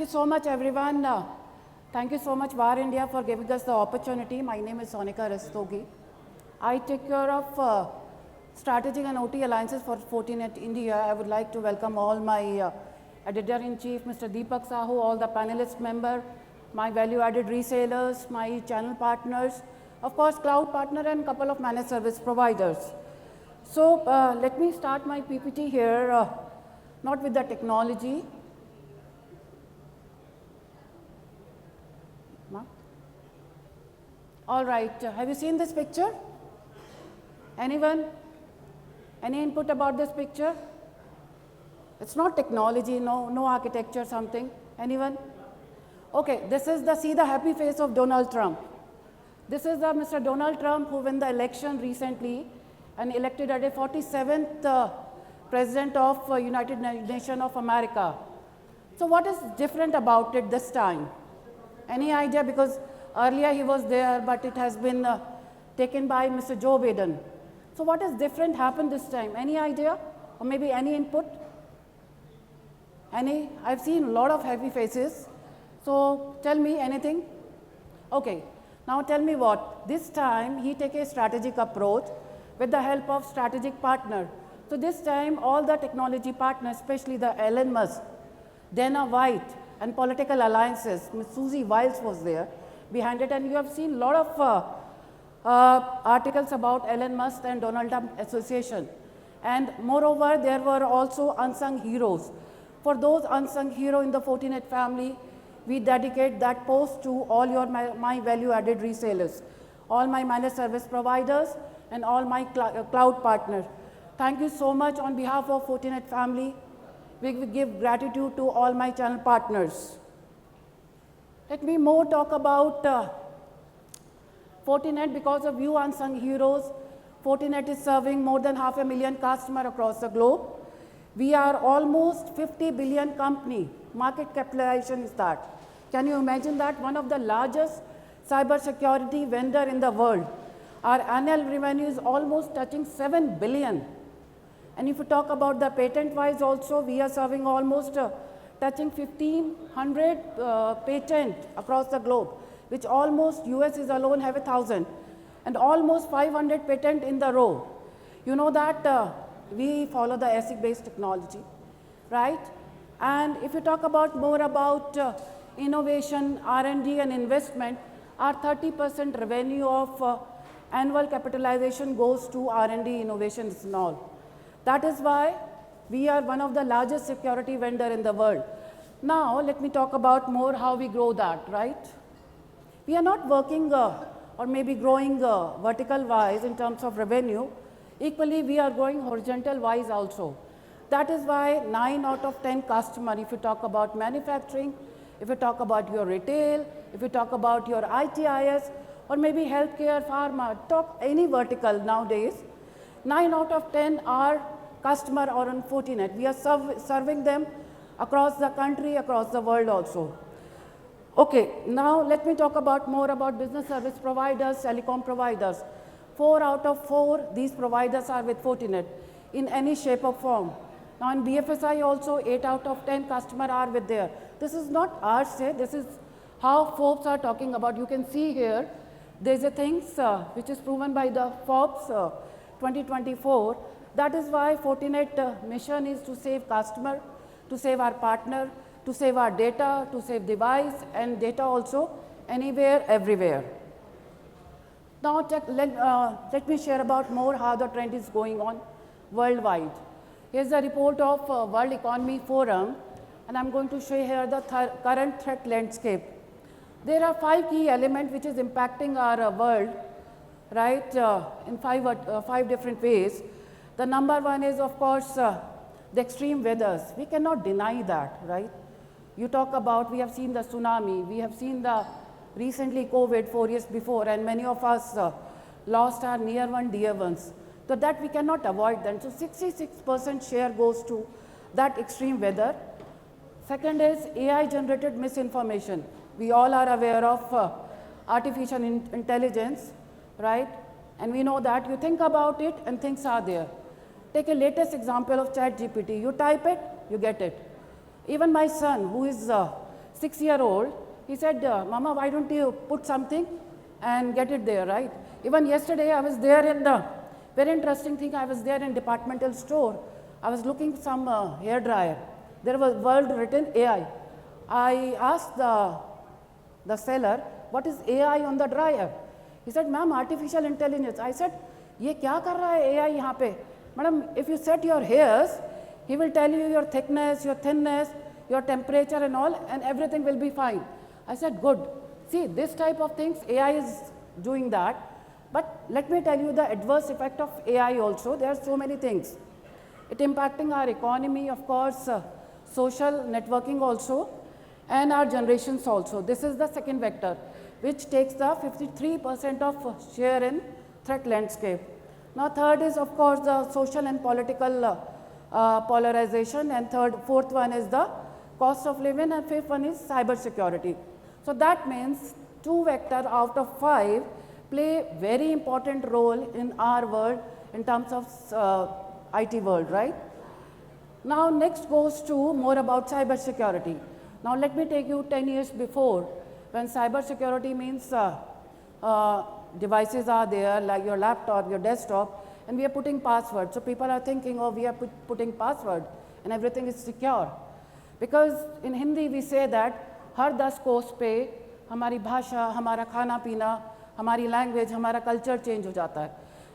Thank you so much, everyone. Thank you so much, VAR India, for giving us the opportunity. My name is Sonika Rastogi. I take care of strategic and OT alliances for Fortinet India. I would like to welcome all my editor-in-chief, Mr. Deepak Sahu, all the panelist members, my value-added resellers, my channel partners, of course, cloud partner, and a couple of managed service providers. So let me start my PPT here, not with the technology. All right, have you seen this picture? Anyone? Any input about this picture? It's not technology, no architecture, something. Anyone? Okay, this is see the happy face of Donald Trump. This is Mr. Donald Trump who won the election recently and elected as the 47th President of United Nations of America. So what is different about it this time? Any idea? Because earlier he was there, but it has been taken by Mr. Joe Biden. So what is different happened this time? Any idea? Or maybe any input? Any? I've seen a lot of happy faces. So tell me anything. Okay. Now tell me what. This time he take a strategic approach with the help of strategic partner. So this time all the technology partners, especially the Elon Musk, Dana White, and political alliances, Ms. Susie Wiles was there behind it, and you have seen a lot of articles about Elon Musk and Donald Trump association. And moreover, there were also unsung heroes. For those unsung heroes in the Fortinet family, we dedicate that post to all my value-added resellers, all my managed service providers, and all my cloud partners. Thank you so much on behalf of Fortinet family. We give gratitude to all my channel partners. Let me more talk about Fortinet. Because of you unsung heroes, Fortinet is serving more than 500,000 customers across the globe. We are almost 50 billion company. Market capitalization is that. Can you imagine that? One of the largest cybersecurity vendor in the world. Our annual revenue is almost touching 7 billion. And if you talk about the patent-wise also, we are serving almost touching 1,500 patent across the globe, which almost US is alone have 1,000, and almost 500 patent in the row. You know that we follow the ASIC-based technology, right? And if you talk about more about innovation, R&D, and investment, our 30% revenue of annual capitalization goes to R&D innovations and all. That is why we are one of the largest security vendor in the world. Now, let me talk about more how we grow that, right? We are not working or maybe growing vertical wise in terms of revenue. Equally, we are growing horizontal wise also. That is why 9 out of 10 customers, if you talk about manufacturing, if you talk about your retail, if you talk about your ITIS, or maybe healthcare, pharma, talk any vertical nowadays, 9 out of 10 are customer or on Fortinet. We are serving them across the country, across the world also. Okay, now let me talk about more about business service providers, telecom providers. 4 out of 4, these providers are with Fortinet in any shape or form. Now in BFSI also, 8 out of 10 customers are with there. This is not our say, this is how Forbes are talking about. You can see here, there's a things which is proven by the Forbes 2024. That is why Fortinet mission is to save customer, to save our partner, to save our data, to save device and data also anywhere, everywhere. Now let me share about more how the trend is going on worldwide. Here's a report of World Economic Forum, and I'm going to show you here the current threat landscape. There are 5 key elements which is impacting our world, right, in 5 different ways. The number 1 is, of course, the extreme weathers. We cannot deny that, right? You talk about, we have seen the tsunami, we have seen the recently COVID 4 years before, and many of us lost our near one, dear ones. So that we cannot avoid them. So 66% share goes to that extreme weather. Second is AI generated misinformation. We all are aware of artificial intelligence, right? And we know that you think about it and things are there. Take a latest example of ChatGPT. You type it, you get it. Even my son, who is 6-year-old, he said, Mama, why don't you put something and get it there, right? Even yesterday, I was there in the, very interesting thing, I was there in departmental store. I was looking some hair dryer. There was word written AI. I asked the seller, what is AI on the dryer? He said, ma'am, artificial intelligence. I said, ye kya kar raha hai AI yahan pe? Madam, if you set your hairs, he will tell you your thickness, your thinness, your temperature and all, and everything will be fine. I said, good. See, this type of things, AI is doing that. But let me tell you the adverse effect of AI also. There are so many things. It impacting our economy, of course, social networking also, and our generations also. This is the second vector, which takes the 53% of share in threat landscape. Now, third is, of course, the social and political polarization, and fourth one is the cost of living, and fifth one is cybersecurity. So that means 2 vector out of 5 play very important role in our world in terms of IT world, right? Now, next goes to more about cybersecurity. Now, let me take you 10 years before, when cybersecurity means devices are there like your laptop, your desktop, and we are putting password. So people are thinking, oh, we are putting password and everything is secure. Because in Hindi we say that हर 10 कोस पे हमारी भाषा, हमारा खाना पीना, हमारी language, हमारा culture change हो जाता है.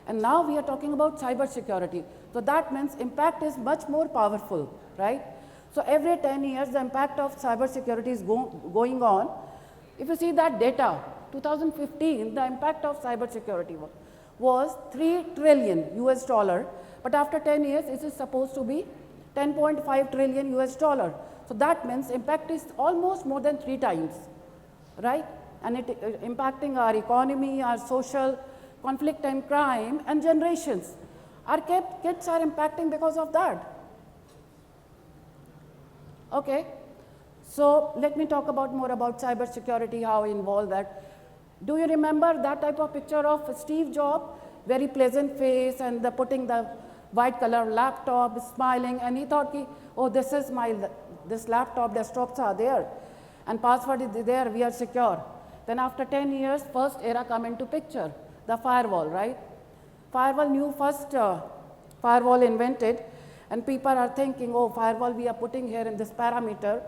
And now we are talking about cyber security. So that means impact is much more powerful, right? So every 10 years the impact of cyber security is going on. If you see that data, 2015, the impact of cyber security was $3 trillion US dollar, but after 10 years it is supposed to be 10.5 trillion US dollar. So that means impact is almost more than 3 times, right? And it impacting our economy, our social, conflict and crime, and generations. Our kids are impacting because of that. Okay, so let me talk about more about cybersecurity, how involved that. Do you remember that type of picture of Steve Jobs? Very pleasant face and putting the white color laptop, smiling, and he thought, oh, this is this laptop, desktops are there, and password is there, we are secure. Then after 10 years, first era come into picture, the firewall, right? Firewall, new first firewall invented, and people are thinking, oh, firewall we are putting here in this parameter,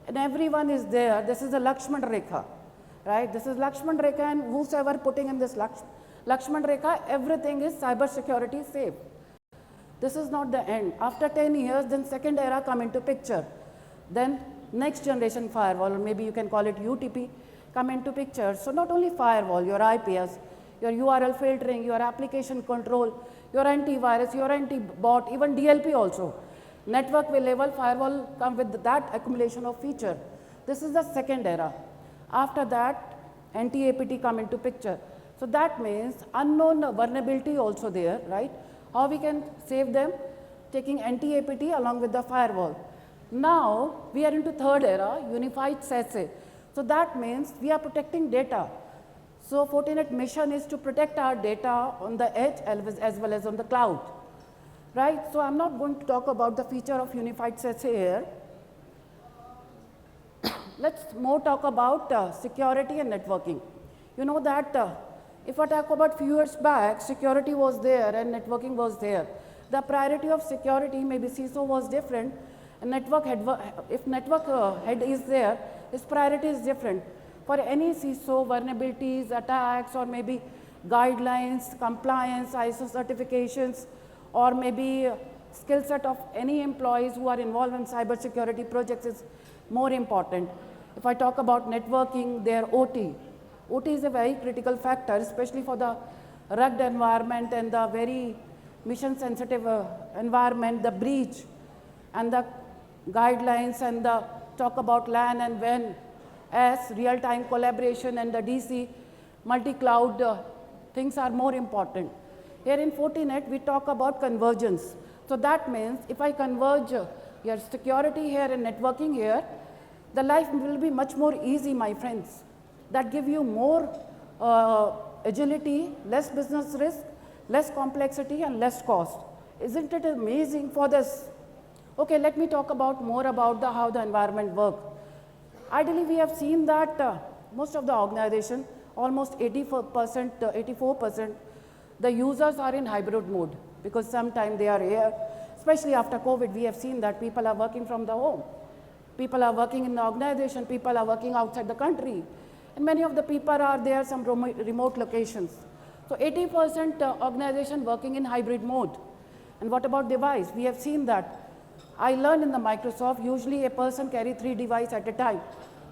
and everyone is there. This is a Lakshman Rekha, right? This is Lakshman Rekha, and whosoever putting in this Lakshman Rekha, everything is cyber security safe. This is not the end. After 10 years, then second era come into picture. Then next generation firewall, or maybe you can call it UTP, come into picture. So not only firewall, your IPS, your URL filtering, your application control, your antivirus, your anti-bot, even DLP also. Network level firewall come with that accumulation of feature. This is the second era. After that, anti-APT come into picture. So that means unknown vulnerability also there, right? How we can save them? Taking anti-APT along with the firewall. Now, we are into third era, unified SASE. So that means we are protecting data. So Fortinet mission is to protect our data on the edge as well as on the cloud, right? So I'm not going to talk about the feature of unified SASE here. Let's more talk about security and networking. You know that if I talk about few years back, security was there and networking was there. The priority of security, maybe CISO was different, and network head, if network head is there, his priority is different. For any CISO, vulnerabilities, attacks, or maybe guidelines, compliance, ISO certifications, or maybe skill set of any employees who are involved in cybersecurity projects is more important. If I talk about networking, their OT. OT is a very critical factor, especially for the rugged environment and the very mission sensitive environment, the breach and the guidelines, and the talk about LAN and WAN as real-time collaboration, and the DC multi-cloud things are more important. Here in Fortinet, we talk about convergence. So that means if I converge your security here and networking here, the life will be much more easy, my friends. That give you more agility, less business risk, less complexity, and less cost. Isn't it amazing for this? Okay, let me talk about more about how the environment works. Ideally, we have seen that most of the organization, almost 84%, the users are in hybrid mode because sometimes they are here, especially after COVID, we have seen that people are working from the home. People are working in the organization, people are working outside the country, and many of the people are there some remote locations. So 80% organization working in hybrid mode. And what about device? We have seen that. I learned in the Microsoft, usually a person carry 3 devices at a time.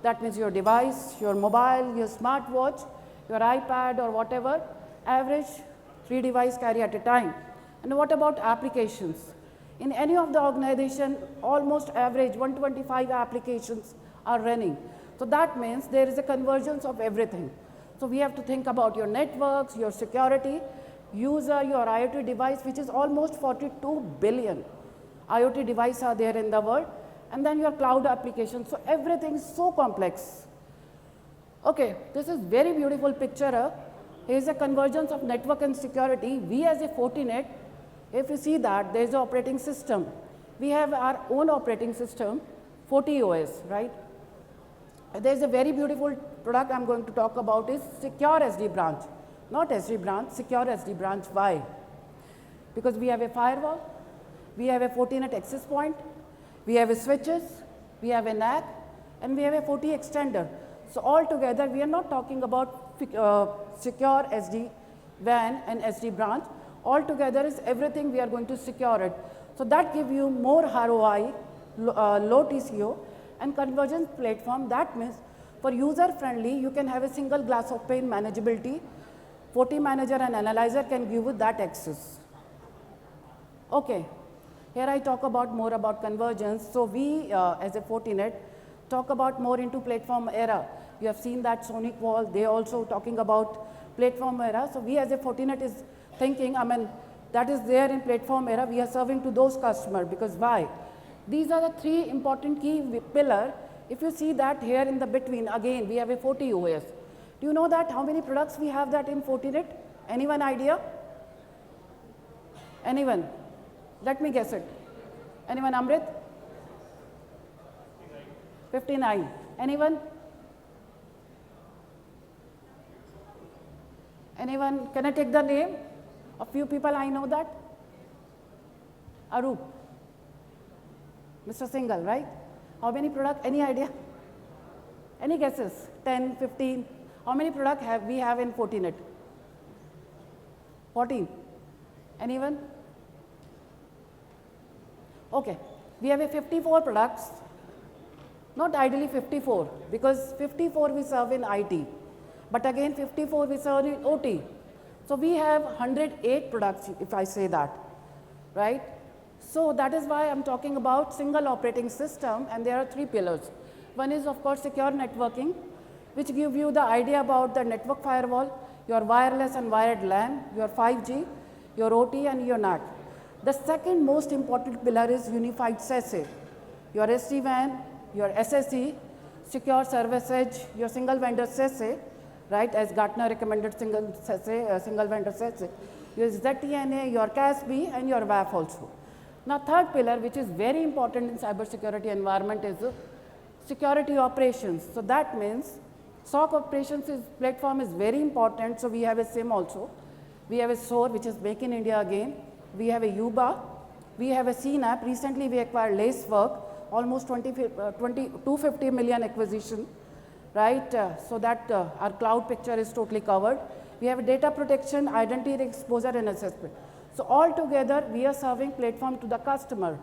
That means your device, your mobile, your smartwatch, your iPad or whatever, average 3 devices carry at a time. And what about applications? In any of the organization, almost average 125 applications are running. So that means there is a convergence of everything. So we have to think about your networks, your security, user, your IoT device, which is almost 42 billion IoT devices are there in the world, and then your cloud application. So everything is so complex. Okay, this is very beautiful picture. Here is a convergence of network and security. We as a Fortinet, if you see that, there is an operating system. We have our own operating system, FortiOS, right? There is a very beautiful product I'm going to talk about is Secure SD Branch. Not SD Branch, Secure SD Branch. Why? Because we have a firewall, we have a Fortinet access point, we have a switches, we have a NAC, and we have a Forti extender. So all together, we are not talking about secure SD-WAN and SD branch. All together is everything we are going to secure it. So that gives you more ROI, low TCO, and convergence platform. That means for user friendly, you can have a single glass of pane manageability. Forti Manager and Analyzer can give you that access. Okay, here I talk about more about convergence. So we as a Fortinet talk about more into platform era. You have seen that Sonic Wall, they also talking about platform era. So we as a Fortinet is thinking, I mean, that is there in platform era, we are serving to those customers because why? These are the 3 important key pillar. If you see that here in the between, again, we have a FortiOS. Do you know that how many products we have that in Fortinet? Anyone idea? Anyone? Let me guess it. Anyone, Amrit? 59. Anyone? Anyone? Can I take the name? A few people I know that. Arup. Mr. Singhal, right? How many products? Any idea? Any guesses? 10, 15? How many products have we have in Fortinet? 14. Anyone? Okay. We have a 54 products. Not ideally 54, because 54 we serve in IT. But again, 54 we serve in OT. So we have 108 products, if I say that, right? So that is why I'm talking about single operating system, and there are 3 pillars. One is, of course, secure networking, which give you the idea about the network firewall, your wireless and wired LAN, your 5G, your OT, and your NAC. The second most important pillar is unified SASE, your SD-WAN, your SSE, secure service edge, your single vendor SASE, right, as Gartner recommended single vendor SASE, your ZTNA, your CASB, and your WAF also. Now, third pillar, which is very important in cybersecurity environment, is security operations. So that means SOC operations platform is very important. So we have a SIM also. We have a SOAR, which is Make in India again. We have a UBA. We have a CNAP. Recently, we acquired Lacework, almost 250 million acquisition, right? So that our cloud picture is totally covered. We have data protection, identity exposure, and assessment. So all together, we are serving platform to the customer.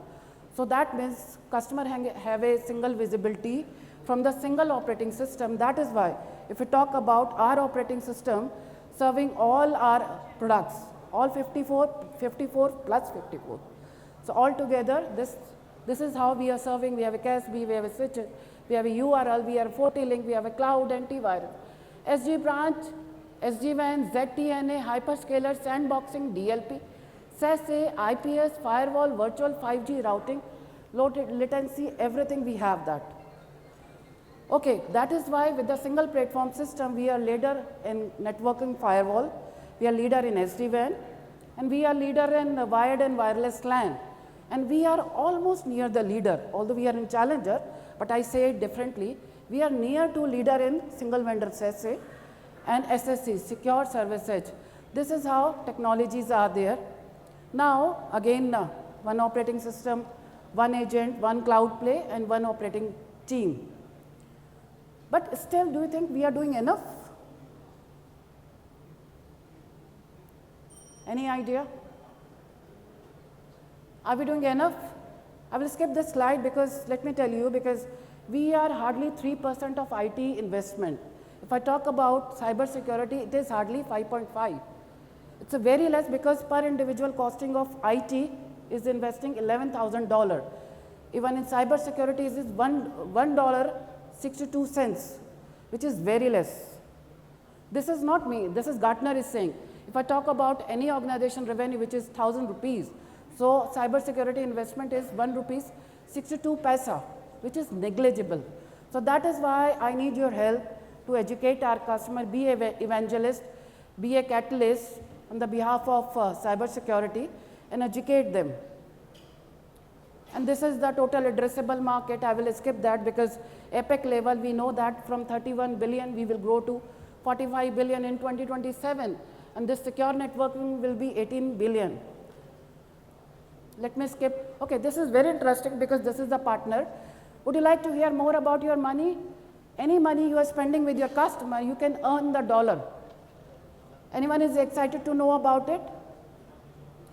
So that means customer have a single visibility from the single operating system. That is why, if we talk about our operating system, serving all our products, all 54 plus 54. So all together, this is how we are serving. We have a CASB, we have a switch, we have a URL, we have a FortiLink, we have a cloud antivirus, SD branch, SD-WAN, ZTNA, hyperscaler, sandboxing, DLP, SASE, IPS, firewall, virtual 5G routing, low latency, everything we have that. Okay, that is why with the single platform system, we are leader in networking firewall, we are leader in SD-WAN, and we are leader in wired and wireless LAN. And we are almost near the leader, although we are in challenger, but I say it differently. We are near to leader in single vendor SSA and SSC, Secure Service Edge. This is how technologies are there. Now, again, one operating system, one agent, one cloud play, and one operating team. But still, do you think we are doing enough? Any idea? Are we doing enough? I will skip this slide because, let me tell you, because we are hardly 3% of IT investment. If I talk about cybersecurity, it is hardly 5.5. It's a very less because per individual costing of IT is investing $11,000. Even in cybersecurity, it is $1.62, which is very less. This is not me. This is Gartner is saying. If I talk about any organization revenue, which is 1,000 rupees, so cybersecurity investment is 1 rupees 62 paisa, which is negligible. So that is why I need your help to educate our customer, be an evangelist, be a catalyst on the behalf of cybersecurity and educate them. And this is the total addressable market. I will skip that because epic level, we know that from 31 billion, we will grow to 45 billion in 2027. And this secure networking will be 18 billion. Let me skip. Okay, this is very interesting because this is the partner. Would you like to hear more about your money? Any money you are spending with your customer, you can earn the dollar. Anyone is excited to know about it?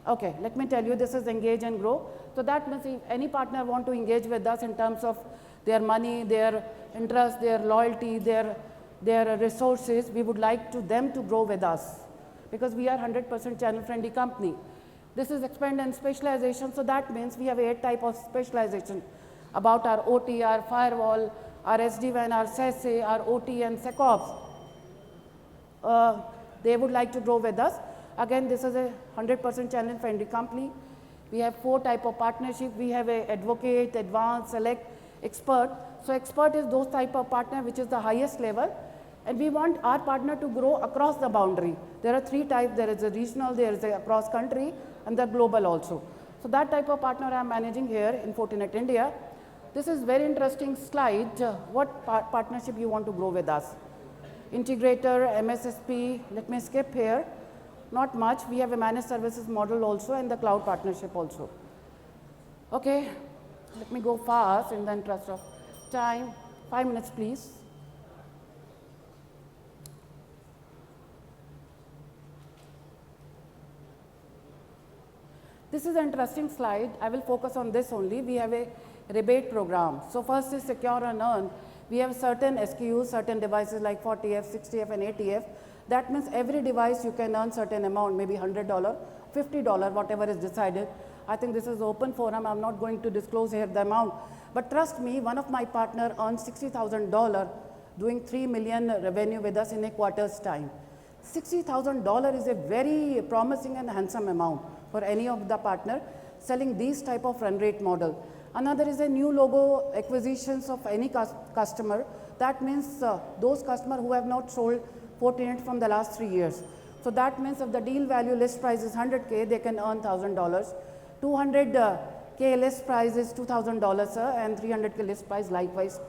Okay, let me tell you, this is engage and grow. So that means if any partner want to engage with us in terms of their money, their interest, their loyalty, their resources, we would like them to grow with us because we are 100% channel friendly company. This is expand and specialization. So that means we have 8 types of specialization about our OT, our firewall, our SD-WAN, our SSA, our OT and SecOps. They would like to grow with us. Again, this is a 100% channel friendly company. We have 4 types of partnership. We have a advocate, advanced, select, expert. So expert is those type of partner which is the highest level. And we want our partner to grow across the boundary. There are 3 types. There is a regional, there is a across country, and the global also. So that type of partner I am managing here in Fortinet India. This is very interesting slide. What partnership you want to grow with us? Integrator, MSSP, let me skip here. Not much. We have a managed services model also and the cloud partnership also. Okay, let me go fast in the interest of time. 5 minutes, please. This is an interesting slide. I will focus on this only. We have a rebate program. So first is secure and earn. We have certain SKUs, certain devices like 40F, 60F and 80F. That means every device you can earn certain amount, maybe $100, $50, whatever is decided. I think this is open forum. I'm not going to disclose here the amount. But trust me, one of my partner earned $60,000 doing 3 million revenue with us in a quarter's time. $60,000 is a very promising and handsome amount for any of the partner selling these type of run rate model. Another is a new logo acquisitions of any customer. That means those customers who have not sold Fortinet from the last 3 years. So that means if the deal value list price is 100K, they can earn $1,000. 200K list price is $2,000 and 300K list price likewise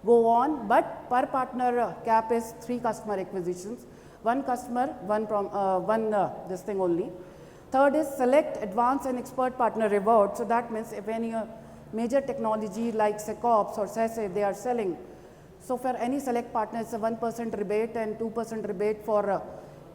go on. But per partner cap is 3 customer acquisitions. 1 customer, this thing only. Third is select, advanced and expert partner reward. So that means if any major technology like SecOps or SSA they are selling. So for any select partner, it's a 1% rebate and 2% rebate for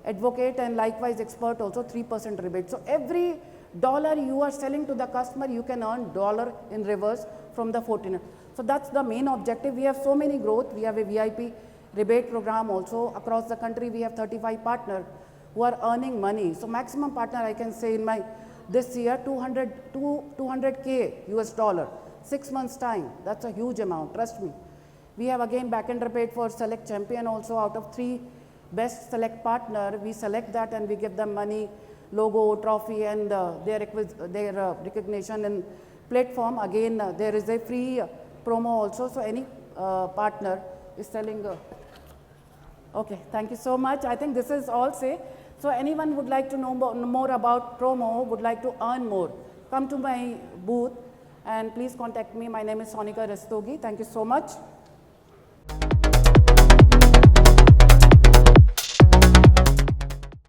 advocate and likewise expert also 3% rebate. So every dollar you are selling to the customer, you can earn dollar in reverse from the Fortinet. So that's the main objective. We have so many growth. We have a VIP rebate program also. Across the country, we have 35 partners who are earning money. So maximum partner I can say in my this year 200K US dollar, 6 months time. That's a huge amount, trust me. We have again backend rebate for select champion also. Out of 3 best select partner, we select that and we give them money, logo, trophy and their recognition in platform. Again there is a free promo also. So any partner is selling. Okay, thank you so much. I think this is all say. So anyone would like to know more about promo, would like to earn more, come to my booth and please contact me. My name is Sonika Rastogi. Thank you so much.